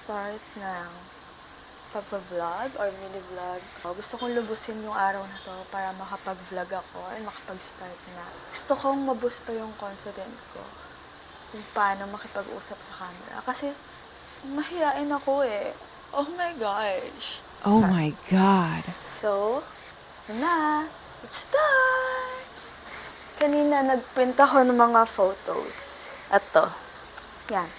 start ng pag-vlog or mini-vlog. Gusto kong lubusin yung araw na to para makapag-vlog ako and makapag-start na. Gusto kong maboost pa yung confidence ko kung paano makipag-usap sa camera. Kasi mahihain ako eh. Oh my gosh. Oh my God. So, yun na. Let's start! Kanina nagprint ako ng mga photos. At to. Yan.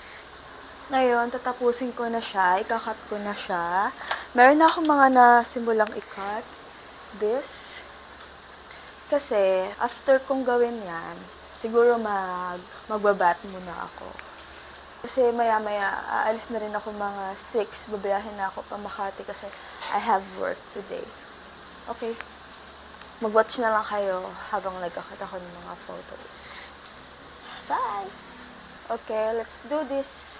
Ngayon, tatapusin ko na siya. Ikakat ko na siya. Meron na akong mga nasimulang ikat. This. Kasi, after kong gawin yan, siguro magbabat muna ako. Kasi maya-maya, aalis na rin ako mga 6. Babayahin na ako pa Makati kasi I have work today. Okay. Mag-watch na lang kayo habang nagkakat ako ng mga photos. Bye! Okay, let's do this.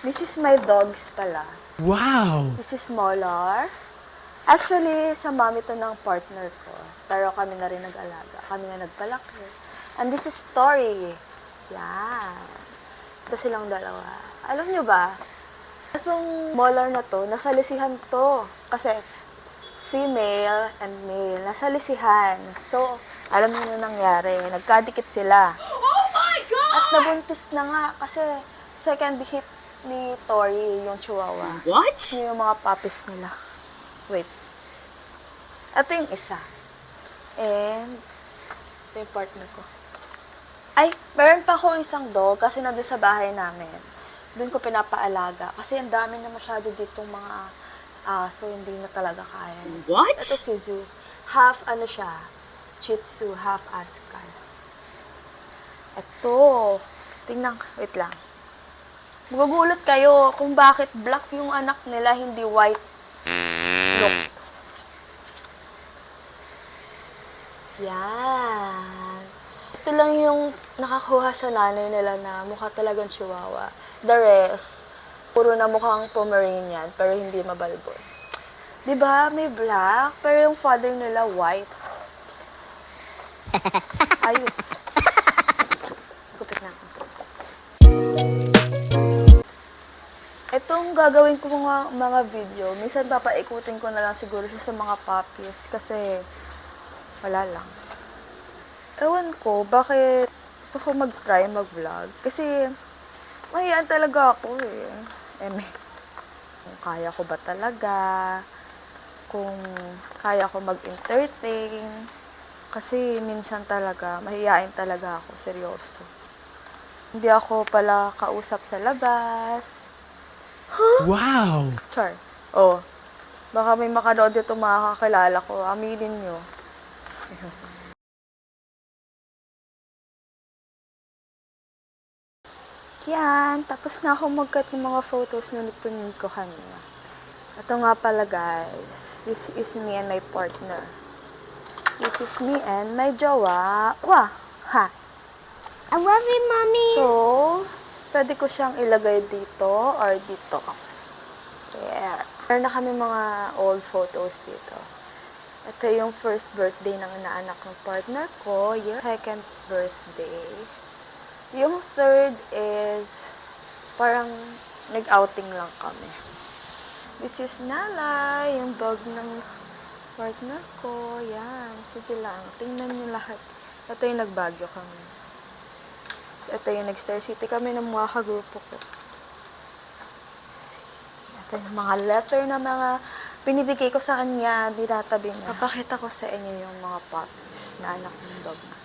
This is my dogs pala. Wow! This is Molar. Actually, sa mami to ng partner ko. Pero kami na rin nag-alaga. Kami na nagpalaki. And this is Story. Yan. Ito silang dalawa. Alam nyo ba? Itong Molar na to, nasa lisihan to. Kasi female and male, nasa lisihan. So, alam nyo na nangyari. Nagkadikit sila. Oh my God! At nabuntis na nga kasi second hit ni Tori, yung chihuahua. What? Yung mga puppies nila. Wait. Ito yung isa. And, ito yung partner ko. Ay, meron pa ako isang dog kasi nandun sa bahay namin. Doon ko pinapaalaga. Kasi ang dami na masyado ditong mga aso, hindi na talaga kaya. What? Ito si Zeus. Half, ano siya, Shih Tzu, half Askal. Ito. Tingnan, wait lang. Magugulat kayo kung bakit black yung anak nila, hindi white. Look. Yan. Ito lang yung nakakuha sa nanay nila na mukha talagang chihuahua. The rest, puro na mukhang Pomeranian, pero hindi mabalbon. Diba? May black, pero yung father nila white. Ayos. Gupit na ako. Itong gagawin ko mga video, minsan papaikutin ko na lang siguro sa mga puppies kasi wala lang. Ewan ko, bakit gusto ko mag-try mag-vlog? Kasi mahiyaan talaga ako eh. Kung kaya ko ba talaga, kung kaya ko mag-entertain. Kasi minsan talaga, mahihain talaga ako, seryoso. Hindi ako pala kausap sa labas. Wow! Char. Oh. Baka may makanood dito mga kakilala ko. Aminin nyo. Yan. Tapos na ako mag-cut ng mga photos na nagpunin ko kanina. Ito nga pala guys. This is me and my partner. This is me and my jowa. Wah! Ha! I love you, Mommy. So, pwede ko siyang ilagay dito or dito. Yeah. Meron na kami mga old photos dito. Ito yung first birthday ng inaanak ng partner ko. Yung second birthday. Yung third is parang nag-outing lang kami. This is Nala, yung dog ng partner ko. Yan. Sige lang. Tingnan niyo lahat. Ito yung nagbagyo kami. Ito yung nag-Star City kami ng mga kagrupo ko. Ito yung mga letter na mga binibigay ko sa kanya, dinatabi niya. Papakita ko sa inyo yung mga puppies na anak ng dog na.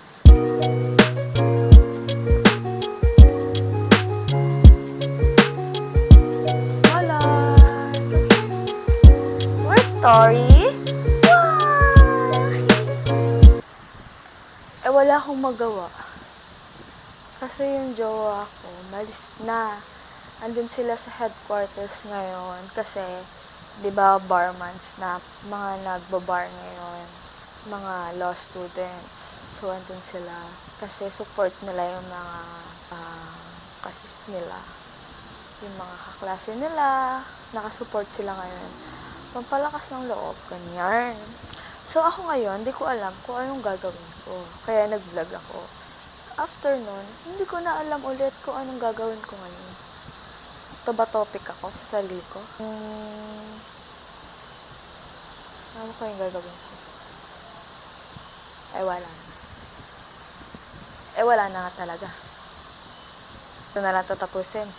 Hola! Where's Story? Eh, wala akong magawa. Kasi yung jowa ko, malis na. Andun sila sa headquarters ngayon kasi, di ba, barmans na mga nagbabar ngayon, mga law students. So, andun sila. Kasi support nila yung mga kasis nila. Yung mga kaklase nila, nakasupport sila ngayon. Pampalakas ng loob, ganyan. So, ako ngayon, hindi ko alam kung anong gagawin ko. Kaya nag-vlog ako. After nun, hindi ko na alam ulit kung anong gagawin ko ngayon. Ito ba topic ako sa sarili ko? Ano ko yung gagawin ko? Ay, wala na. Wala na nga talaga. Ito na lang tatapusin.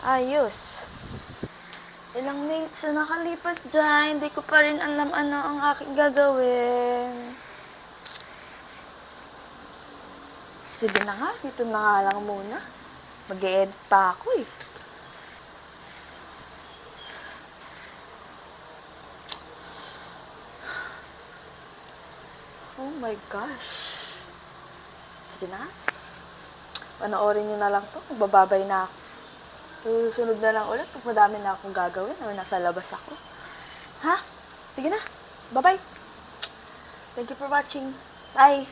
Ayos. Ilang minutes na nakalipas dyan, hindi ko pa rin alam ano ang aking gagawin. Sige na nga, dito na nga lang muna. Mag-e-edit pa ako eh. Oh my gosh. Sige na. Panoorin nyo na lang to. Magbababay na ako. Susunod na lang ulit pag madami na akong gagawin o nasa labas ako. Ha? Sige na. Bye-bye. Thank you for watching. Bye.